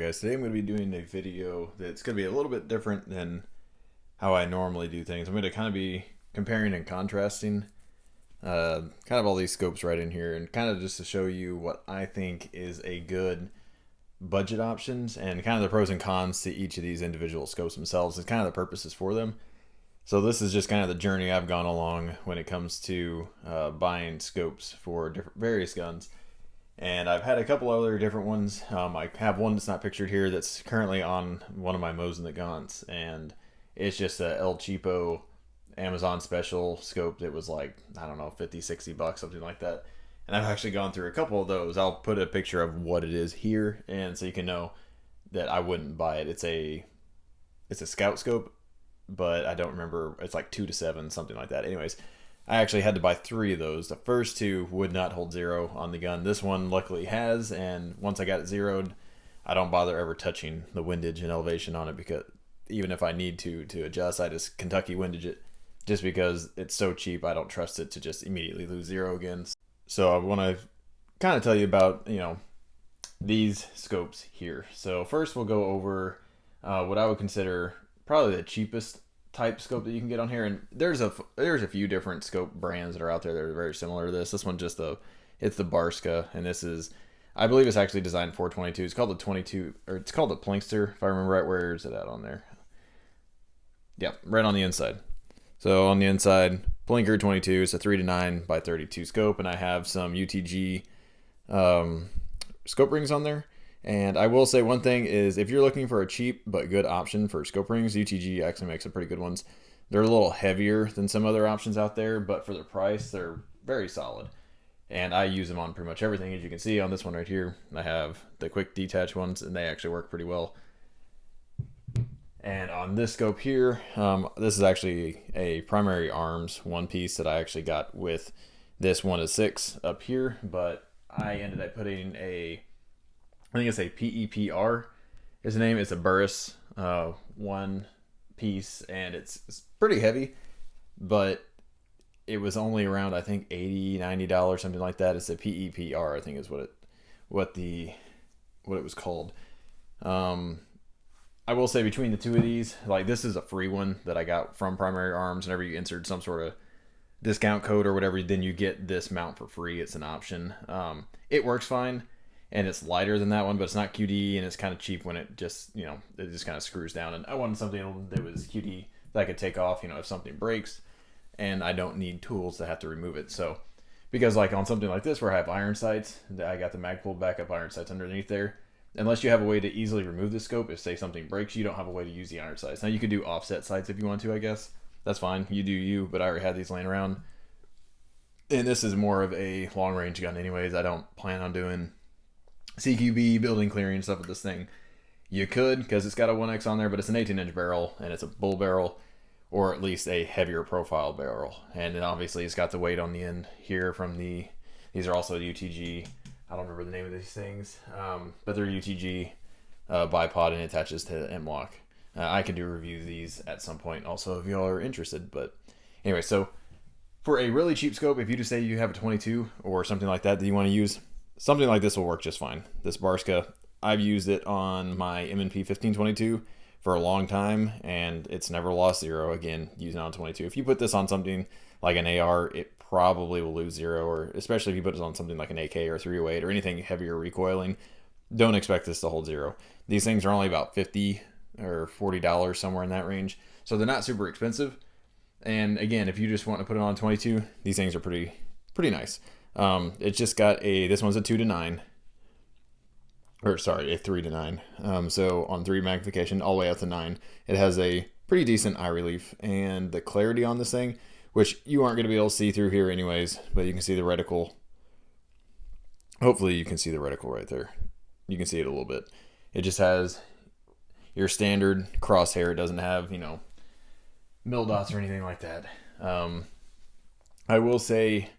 guys, today I'm going to be doing a video that's going to be a little bit different than how I normally do things. I'm going to kind of be comparing and contrasting kind of all these scopes right in here, and kind of just to show you what I think is a good budget options and kind of the pros and cons to each of these individual scopes themselves and kind of the purposes for them. So this is just kind of the journey I've gone along when it comes to buying scopes for various guns. And I've had a couple other different ones. I have one that's not pictured here that's currently on one of my Mosin the Gaunts, and it's just a El Cheapo Amazon special scope that was like, I don't know, 50, 60 bucks, something like that. And I've actually gone through a couple of those. I'll put a picture of what it is here, and so you can know that I wouldn't buy it. It's a scout scope, but I don't remember. It's like 2 to 7, something like that. Anyways, I actually had to buy 3 of those. The first 2 would not hold 0 on the gun. This one luckily has, and once I got it zeroed, I don't bother ever touching the windage and elevation on it, because even if I need to adjust, I just Kentucky windage it, just because it's so cheap. I don't trust it to just immediately lose 0 again. So I want to kind of tell you about, these scopes here. So first we'll go over what I would consider probably the cheapest type scope that you can get on here, and there's a few different scope brands that are out there that are very similar to this. This one it's the Barska, and this is, I believe it's actually designed for 22. It's called the 22, or it's called the Plinkster, if I remember right. Where is it at on there? Yeah, right on the inside. So on the inside, Plinker 22. It's a 3 to 9 by 32 scope, and I have some UTG scope rings on there. And I will say one thing is, if you're looking for a cheap but good option for scope rings, UTG actually makes some pretty good ones. They're a little heavier than some other options out there, but for the price, they're very solid. And I use them on pretty much everything. As you can see on this one right here, I have the quick detach ones, and they actually work pretty well. And on this scope here, this is actually a primary arms one piece that I actually got with this 1 to 6 up here, but I ended up putting I think it's a PEPR is the name. It's a Burris one piece, and it's pretty heavy, but it was only around, I think, $80, $90, something like that. It's a PEPR, I think is what it was called. I will say between the two of these, like, this is a free one that I got from Primary Arms. Whenever you insert some sort of discount code or whatever, then you get this mount for free. It's an option. It works fine, and it's lighter than that one, but it's not QD, and it's kind of cheap when it just, it just kind of screws down. And I wanted something that was QD that I could take off, if something breaks, and I don't need tools to have to remove it. So, because like on something like this where I have iron sights, I got the mag pulled back up iron sights underneath there. Unless you have a way to easily remove the scope, if say something breaks, you don't have a way to use the iron sights. Now you could do offset sights if you want to, I guess. That's fine. You do you, but I already had these laying around. And this is more of a long range gun anyways. I don't plan on doing CQB, building clearing stuff with this thing. You could, because it's got a 1X on there, but it's an 18-inch barrel, and it's a bull barrel, or at least a heavier profile barrel. And then obviously it's got the weight on the end here from these are also UTG, I don't remember the name of these things, but they're UTG bipod, and it attaches to the M-Lock. I can do a review of these at some point also if y'all are interested. But anyway, so for a really cheap scope, if you just say you have a 22 or something like that you want to use, something like this will work just fine. This Barska, I've used it on my M&P 1522 for a long time, and it's never lost 0. Again, using it on 22. If you put this on something like an AR, it probably will lose 0, or especially if you put it on something like an AK or 308 or anything heavier recoiling, don't expect this to hold 0. These things are only about $50 or $40, somewhere in that range, so they're not super expensive. And again, if you just want to put it on 22, these things are pretty nice. It's just got this one's a 2 to 9, or sorry, a 3 to 9. So on 3 magnification all the way up to 9, it has a pretty decent eye relief, and the clarity on this thing, which you aren't going to be able to see through here anyways, but you can see the reticle. Hopefully you can see the reticle right there. You can see it a little bit. It just has your standard crosshair. It doesn't have, mil dots or anything like that. I will say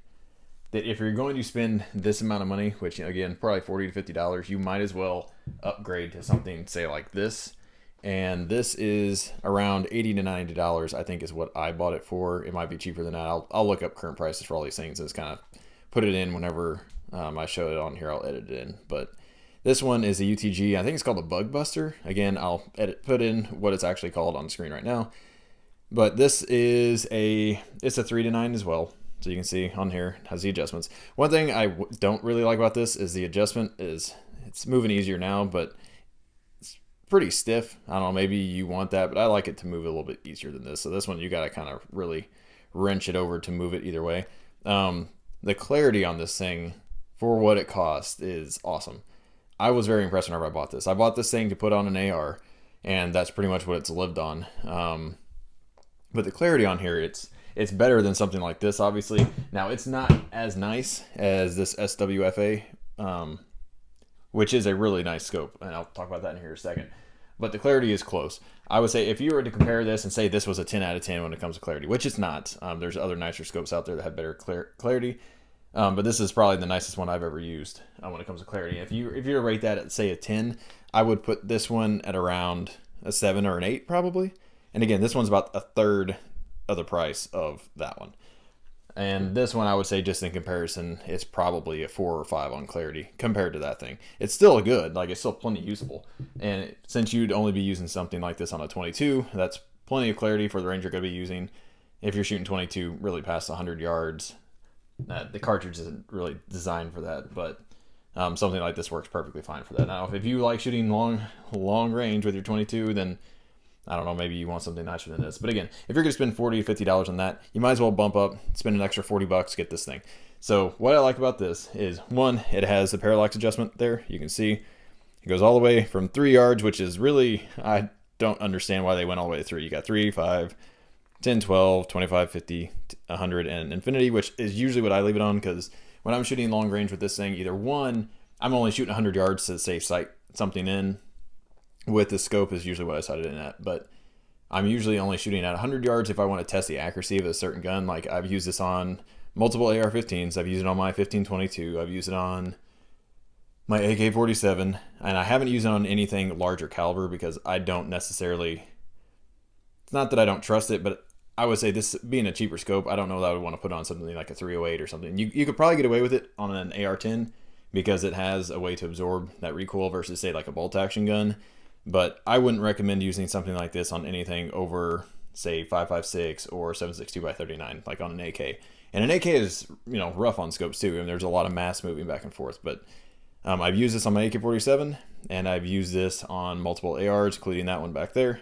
that if you're going to spend this amount of money, which again, probably $40 to $50, you might as well upgrade to something, say like this. And this is around $80 to $90, I think is what I bought it for. It might be cheaper than that. I'll look up current prices for all these things and just kind of put it in whenever I show it on here. I'll edit it in. But This one is a UTG. I think it's called a Bugbuster. Again, I'll put in what it's actually called on the screen right now. But this is it's a 3-9 as well. So you can see on here, it has the adjustments. One thing I don't really like about this is the adjustment is, it's moving easier now, but it's pretty stiff. I don't know, maybe you want that, but I like it to move a little bit easier than this. So this one, you got to kind of really wrench it over to move it either way. The clarity on this thing for what it costs is awesome. I was very impressed whenever I bought this. I bought this thing to put on an AR, and that's pretty much what it's lived on. But the clarity on here, it's better than something like this, obviously. Now, it's not as nice as this SWFA, which is a really nice scope, and I'll talk about that in here in a second. But the clarity is close. I would say if you were to compare this and say this was a 10 out of 10 when it comes to clarity, which it's not. There's other nicer scopes out there that have better clarity. But this is probably the nicest one I've ever used when it comes to clarity. If you were to rate that at, say, a 10, I would put this one at around a 7 or an 8 probably. And again, this one's about a third of the price of that one. And this one, I would say, just in comparison, it's probably a 4 or 5 on clarity compared to that thing. It's still good, like it's still plenty usable. And since you'd only be using something like this on a 22, that's plenty of clarity for the range you're going to be using. If you're shooting 22 really past 100 yards, the cartridge isn't really designed for that, but something like this works perfectly fine for that. Now, if you like shooting long range with your 22, then I don't know, maybe you want something nicer than this. But again, if you're going to spend $40, $50 on that, you might as well bump up, spend an extra $40, get this thing. So what I like about this is, one, it has the parallax adjustment there. You can see it goes all the way from 3 yards, which is really, I don't understand why they went all the way to 3. You got 3, 5, 10, 12, 25, 50, 100, and infinity, which is usually what I leave it on, because when I'm shooting long range with this thing, either one, I'm only shooting 100 yards to say sight something in. With the scope is usually what I sighted in at, but I'm usually only shooting at 100 yards if I want to test the accuracy of a certain gun. Like I've used this on multiple AR-15s. I've used it on my 15-22. I've used it on my AK-47, and I haven't used it on anything larger caliber because I don't necessarily, it's not that I don't trust it, but I would say this being a cheaper scope, I don't know that I would want to put on something like a 308 or something. You could probably get away with it on an AR-10 because it has a way to absorb that recoil versus say like a bolt action gun. But I wouldn't recommend using something like this on anything over, say, 5.56 or 7.62x39, like on an AK. And an AK is, rough on scopes too, and there's a lot of mass moving back and forth. But I've used this on my AK-47, and I've used this on multiple ARs, including that one back there.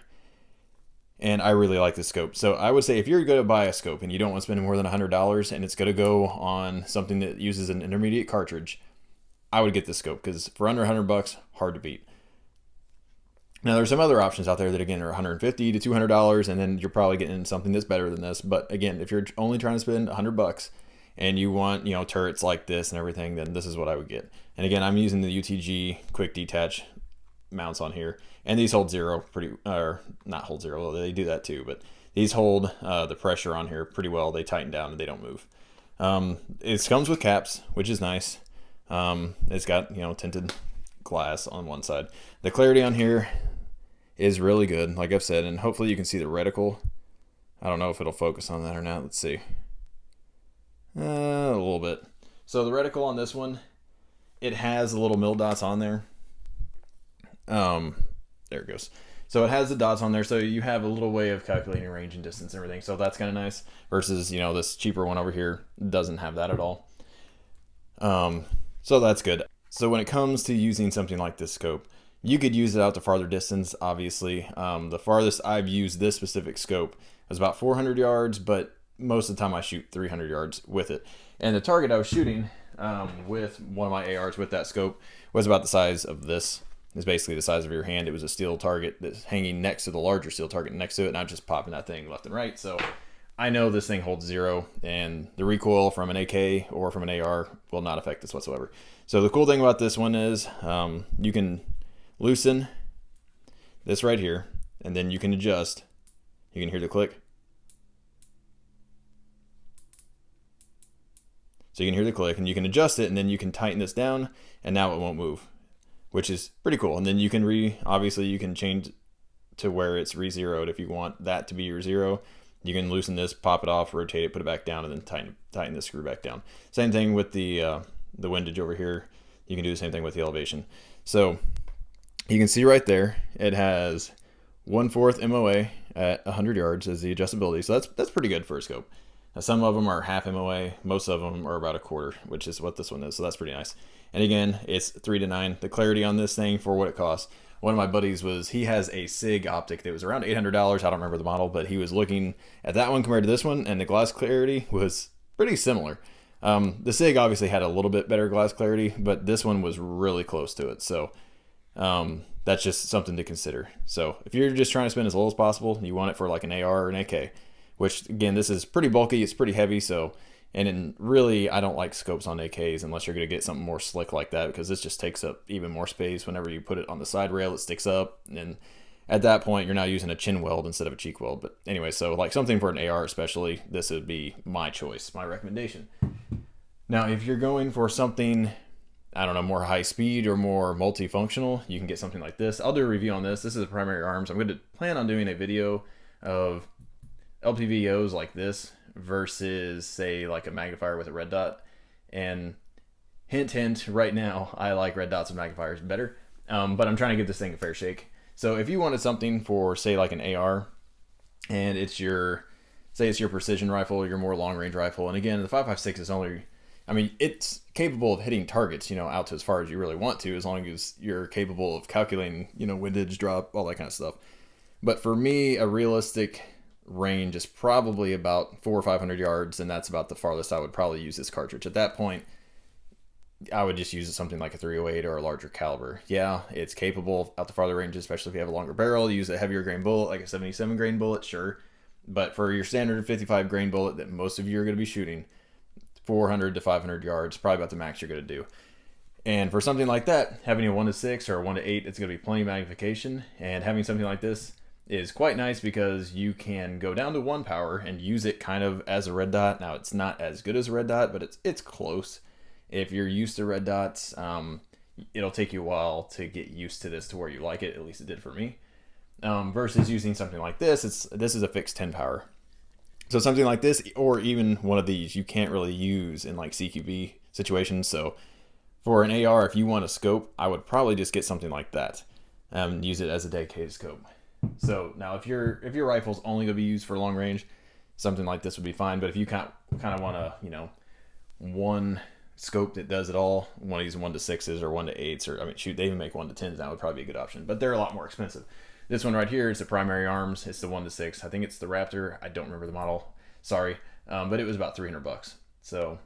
And I really like this scope. So I would say if you're going to buy a scope and you don't want to spend more than $100 and it's going to go on something that uses an intermediate cartridge, I would get this scope because for under $100, hard to beat. Now, there's some other options out there that, again, are $150 to $200, and then you're probably getting something that's better than this. But, again, if you're only trying to spend $100 and you want, turrets like this and everything, then this is what I would get. And, again, I'm using the UTG quick detach mounts on here. And these hold zero or not hold zero, they do that too. But these hold the pressure on here pretty well. They tighten down and they don't move. It comes with caps, which is nice. It's got, tinted glass on one side. The clarity on here is really good, like I've said, and hopefully you can see the reticle. I don't know if it'll focus on that or not. Let's see. A little bit. So the reticle on this one, it has the little mil dots on there. There it goes. So it has the dots on there, so you have a little way of calculating range and distance and everything. So that's kind of nice. Versus, this cheaper one over here doesn't have that at all. So that's good. So when it comes to using something like this scope, you could use it out to farther distance, obviously. The farthest I've used this specific scope was about 400 yards, but most of the time I shoot 300 yards with it. And the target I was shooting with one of my ARs with that scope was about the size of this. It's basically the size of your hand. It was a steel target that's hanging next to the larger steel target next to it, and I'm just popping that thing left and right. So I know this thing holds zero, and the recoil from an AK or from an AR will not affect this whatsoever. So the cool thing about this one is you can loosen this right here, and then you can adjust. You can hear the click. So you can hear the click, and you can adjust it, and then you can tighten this down, and now it won't move, which is pretty cool. And then you can obviously you can change to where it's re-zeroed if you want that to be your zero. You can loosen this, pop it off, rotate it, put it back down, and then tighten the screw back down. Same thing with the windage over here. You can do the same thing with the elevation. So you can see right there, it has 1/4 MOA at 100 yards as the adjustability. So that's pretty good for a scope. Now, some of them are half MOA, most of them are about a quarter, which is what this one is. So that's pretty nice. And again, it's 3:9. The clarity on this thing for what it costs. One of my buddies he has a SIG optic that was around $800. I don't remember the model, but he was looking at that one compared to this one, and the glass clarity was pretty similar. The SIG obviously had a little bit better glass clarity, but this one was really close to it. So that's just something to consider. So if you're just trying to spend as little as possible, you want it for like an AR or an AK, which again, this is pretty bulky, it's pretty heavy. So, and really, I don't like scopes on AKs unless you're going to get something more slick like that, because this just takes up even more space. Whenever you put it on the side rail, it sticks up, and at that point, you're now using a chin weld instead of a cheek weld. But anyway, so like something for an AR especially, this would be my choice, my recommendation. Now, if you're going for something, I don't know, more high speed or more multifunctional, you can get something like this. I'll do a review on this. This is a primary arms. I'm going to plan on doing a video of LPVOs like this versus, say, like a magnifier with a red dot. And hint, hint, right now, I like red dots with magnifiers better. But I'm trying to give this thing a fair shake. So if you wanted something for, say, like an AR, and it's your, say it's your precision rifle, your more long-range rifle, and again, the 5.56 is only, I mean, it's capable of hitting targets, out to as far as you really want to, as long as you're capable of calculating, windage, drop, all that kind of stuff. But for me, a realistic range is probably about 400 or 500 yards, and that's about the farthest I would probably use this cartridge. At that point, I would just use something like a 308 or a larger caliber. Yeah, it's capable out the farther ranges, especially if you have a longer barrel. Use a heavier grain bullet, like a 77 grain bullet, sure. But for your standard 55 grain bullet that most of you are going to be shooting, 400 to 500 yards, probably about the max you're going to do. And for something like that, having a 1:6 or a 1:8, it's going to be plenty of magnification. And having something like this is quite nice because you can go down to 1 power and use it kind of as a red dot. Now, it's not as good as a red dot, but it's close. If you're used to red dots, it'll take you a while to get used to this to where you like it. At least it did for me. Versus using something like this, this is a fixed 10 power. So something like this, or even one of these, you can't really use in like CQB situations. So for an AR, if you want a scope, I would probably just get something like that. Use it as a dedicated scope. So now if your rifle's only going to be used for long range, something like this would be fine. But if you kind of want to, one scope that does it all, one of these 1:6s or 1:8s, or I mean, shoot, they even make 1:10s now, would probably be a good option. But they're a lot more expensive. This one right here is the primary arms. It's the 1:6. I think it's the Raptor. I don't remember the model. Sorry. But it was about $300. So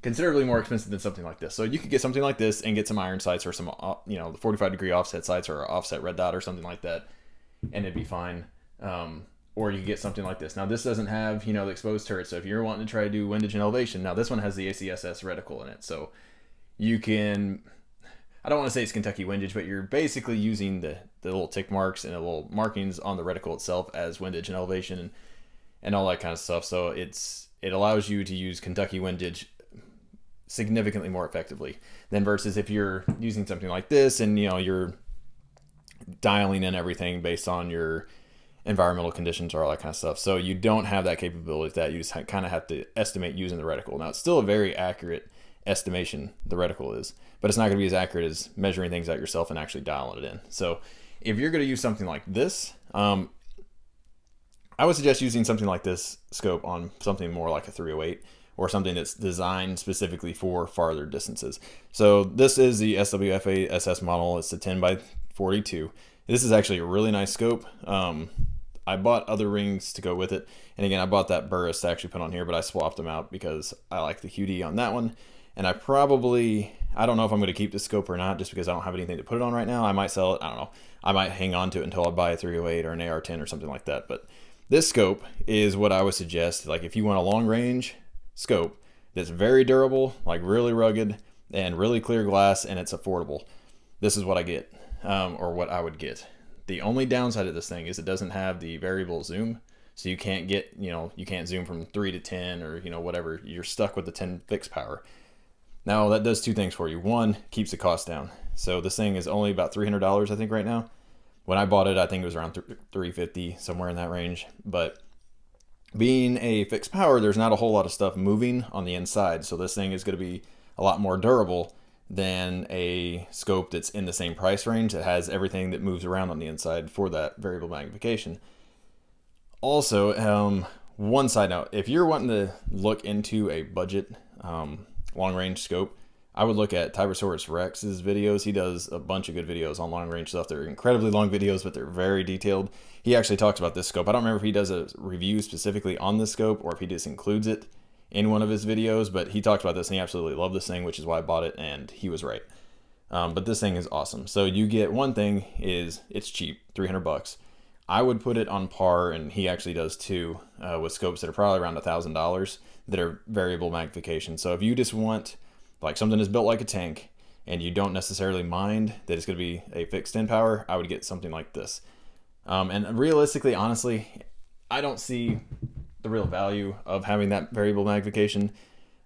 considerably more expensive than something like this. So you could get something like this and get some iron sights or some, the 45-degree offset sights or offset red dot or something like that, and it'd be fine. Or you could get something like this. Now, this doesn't have, the exposed turret. So if you're wanting to try to do windage and elevation, now this one has the ACSS reticle in it. So you can, I don't want to say it's Kentucky windage, but you're basically using the little tick marks and the little markings on the reticle itself as windage and elevation and all that kind of stuff. So it allows you to use Kentucky windage significantly more effectively than versus if you're using something like this and, you're dialing in everything based on your environmental conditions or all that kind of stuff. So you don't have that capability with that. You just kind of have to estimate using the reticle. Now, it's still a very accurate estimation, the reticle is, but it's not going to be as accurate as measuring things out yourself and actually dialing it in. So if you're going to use something like this, I would suggest using something like this scope on something more like a 308 or something that's designed specifically for farther distances. So this is the SWFA SS model. It's a 10x42. This is actually a really nice scope. I bought other rings to go with it. And again, I bought that Burris to actually put on here, but I swapped them out because I like the QD on that one. And I don't know if I'm going to keep this scope or not, just because I don't have anything to put it on right now. I might sell it. I don't know. I might hang on to it until I buy a 308 or an AR-10 or something like that. But this scope is what I would suggest. Like if you want a long range scope that's very durable, like really rugged and really clear glass, and it's affordable, this is what I get, or what I would get. The only downside of this thing is it doesn't have the variable zoom. So you can't get, you can't zoom from 3 to 10 or, whatever. You're stuck with the 10 fixed power. Now that does two things for you. One, keeps the cost down. So this thing is only about $300, I think, right now. When I bought it, I think it was around $350, somewhere in that range. But being a fixed power, there's not a whole lot of stuff moving on the inside. So this thing is going to be a lot more durable than a scope that's in the same price range that has everything that moves around on the inside for that variable magnification. Also, one side note, if you're wanting to look into a budget long range scope, I would look at Tyrannosaurus Rex's videos. He does a bunch of good videos on long range stuff. They're incredibly long videos, but they're very detailed. He actually talks about this scope. I don't remember if he does a review specifically on this scope or if he just includes it in one of his videos, but he talked about this and he absolutely loved this thing, which is why I bought it, and he was right. But this thing is awesome. So you get, one thing is it's cheap, $300. I would put it on par, and he actually does too, with scopes that are probably around $1,000 that are variable magnification. So if you just want like something that's built like a tank and you don't necessarily mind that it's going to be a fixed in power, I would get something like this. And realistically, honestly, I don't see the real value of having that variable magnification.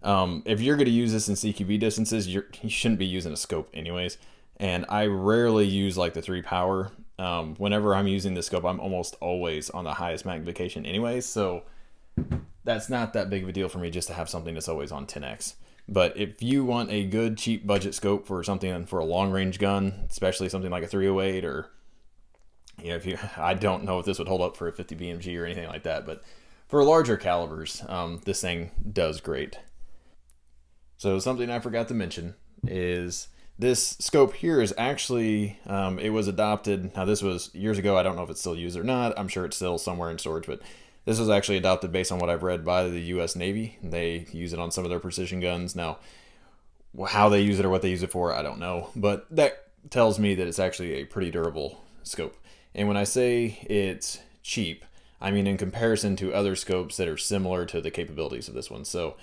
If you're going to use this in CQB distances, you shouldn't be using a scope anyways. And I rarely use like the 3 power. Whenever I'm using this scope, I'm almost always on the highest magnification anyways. So that's not that big of a deal for me just to have something that's always on 10x. But if you want a good cheap budget scope for something for a long range gun, especially something like a 308 or, you know, I don't know if this would hold up for a 50 BMG or anything like that, but for larger calibers, this thing does great. So something I forgot to mention is this scope here is actually, it was adopted, now this was years ago, I don't know if it's still used or not, I'm sure it's still somewhere in storage, but this was actually adopted based on what I've read by the US Navy. They use it on some of their precision guns. Now, how they use it or what they use it for, I don't know, but that tells me that it's actually a pretty durable scope. And when I say it's cheap, I mean in comparison to other scopes that are similar to the capabilities of this one. So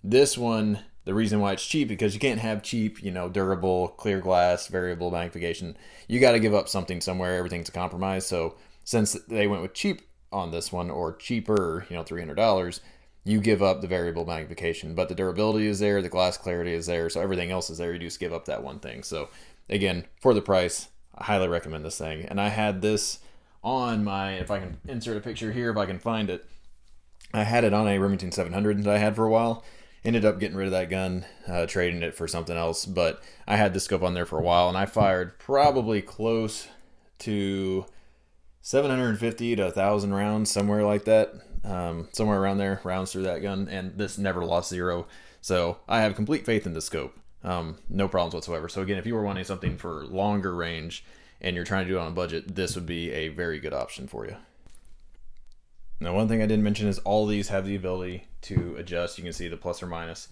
this one, the reason why it's cheap, because you can't have cheap, you know, durable, clear glass, variable magnification. You got to give up something somewhere. Everything's a compromise. So since they went with cheap on this one, or cheaper, you know, $300, you give up the variable magnification. But the durability is there, the glass clarity is there, so everything else is there. You just give up that one thing. So again, for the price, I highly recommend this thing. And I had this on my, if I can insert a picture here, if I can find it, I had it on a Remington 700 that I had for a while. Ended up getting rid of that gun, trading it for something else, but I had this scope on there for a while, and I fired probably close to 750 to 1,000 rounds, somewhere like that, somewhere around there, rounds through that gun, and this never lost zero. So I have complete faith in the scope. No problems whatsoever. So again, if you were wanting something for longer range and you're trying to do it on a budget, this would be a very good option for you. Now, one thing I didn't mention is all these have the ability to adjust. You can see the plus or minus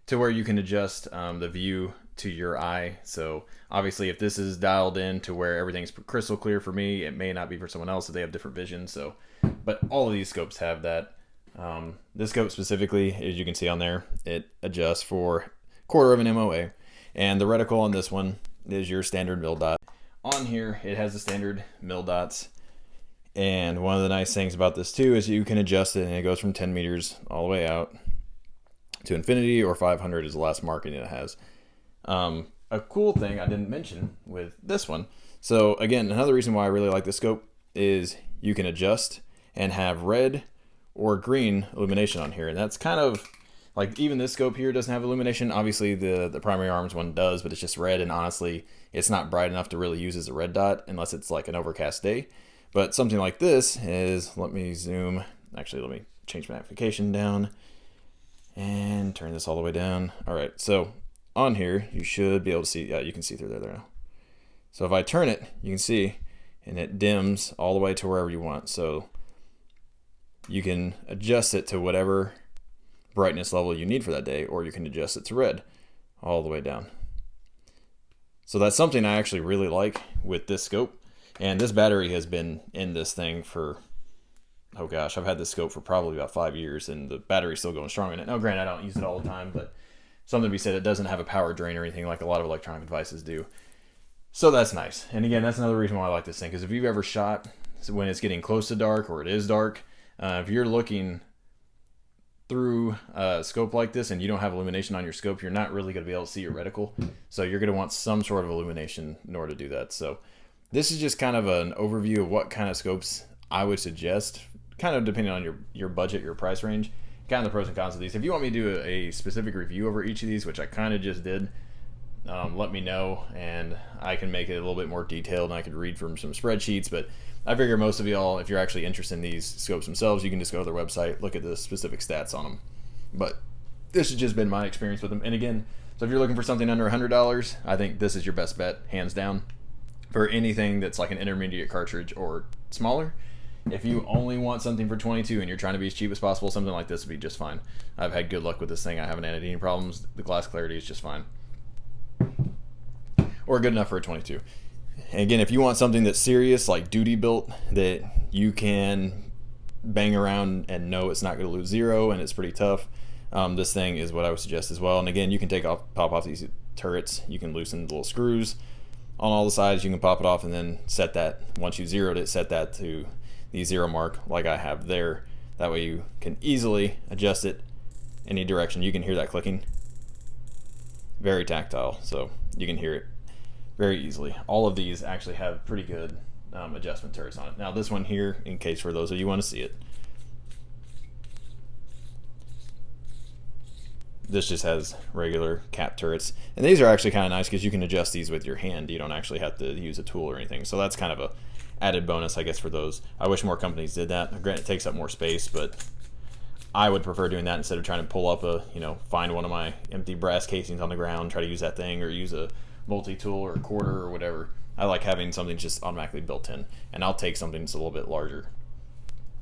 to where you can adjust the view to your eye. So obviously if this is dialed in to where everything's crystal clear for me, it may not be for someone else if they have different vision. So, but all of these scopes have that. This scope specifically, as you can see on there, it adjusts for quarter of an MOA. And the reticle on this one is your standard mil dot. On here, it has the standard mil dots. And one of the nice things about this too is you can adjust it, and it goes from 10 meters all the way out to infinity, or 500 is the last marking it has. A cool thing I didn't mention with this one. So again, another reason why I really like this scope is you can adjust and have red or green illumination on here. And that's kind of like, even this scope here doesn't have illumination. Obviously the primary arms one does, but it's just red. And honestly, it's not bright enough to really use as a red dot unless it's like an overcast day. But something like this is, let me zoom, actually let me change my magnification down and turn this all the way down. All right, so on here, you should be able to see, yeah, you can see through there now. So if I turn it, you can see, and it dims all the way to wherever you want. So you can adjust it to whatever brightness level you need for that day, or you can adjust it to red all the way down. So that's something I actually really like with this scope. And this battery has been in this thing for, oh gosh, I've had this scope for probably about 5 years, and the battery's still going strong in it. Now, granted, I don't use it all the time, but something to be said, it doesn't have a power drain or anything like a lot of electronic devices do. So that's nice. And again, that's another reason why I like this thing, because if you've ever shot when it's getting close to dark or it is dark, if you're looking through a scope like this and you don't have illumination on your scope, you're not really going to be able to see your reticle. So you're going to want some sort of illumination in order to do that. So this is just kind of an overview of what kind of scopes I would suggest, kind of depending on your budget, your price range, kind of the pros and cons of these. If you want me to do a specific review over each of these, which I kind of just did, let me know, and I can make it a little bit more detailed, and I could read from some spreadsheets. But I figure most of y'all, if you're actually interested in these scopes themselves, you can just go to their website, look at the specific stats on them. But this has just been my experience with them. And again, so if you're looking for something under $100, I think this is your best bet, hands down. For anything that's like an intermediate cartridge or smaller, if you only want something for 22 and you're trying to be as cheap as possible, something like this would be just fine. I've had good luck with this thing. I haven't had any problems. The glass clarity is just fine, or good enough for a 22. And again, if you want something that's serious, like duty built, that you can bang around and know it's not going to lose zero and it's pretty tough, this thing is what I would suggest as well. And again, you can pop off these turrets. You can loosen the little screws on all the sides. You can pop it off and then set that, once you zeroed it, set that to the zero mark like I have there. That way you can easily adjust it any direction. You can hear that clicking. Very tactile, so you can hear it very easily. All of these actually have pretty good adjustment turrets on it. Now this one here, in case for those of you who want to see it, this just has regular cap turrets, and these are actually kind of nice because you can adjust these with your hand. You don't actually have to use a tool or anything, so that's kind of a added bonus, I guess, for those. I wish more companies did that. Granted, it takes up more space, but I would prefer doing that instead of trying to pull up a, find one of my empty brass casings on the ground, try to use that thing, or use a multi-tool or a quarter or whatever. I like having something just automatically built in, and I'll take something that's a little bit larger.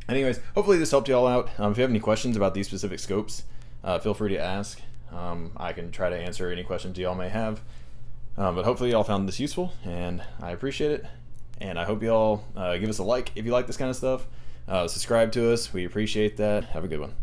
Anyways, hopefully this helped you all out. If you have any questions about these specific scopes, feel free to ask. I can try to answer any questions you all may have. But hopefully you all found this useful, and I appreciate it. And I hope you all give us a like if you like this kind of stuff. Subscribe to us. We appreciate that. Have a good one.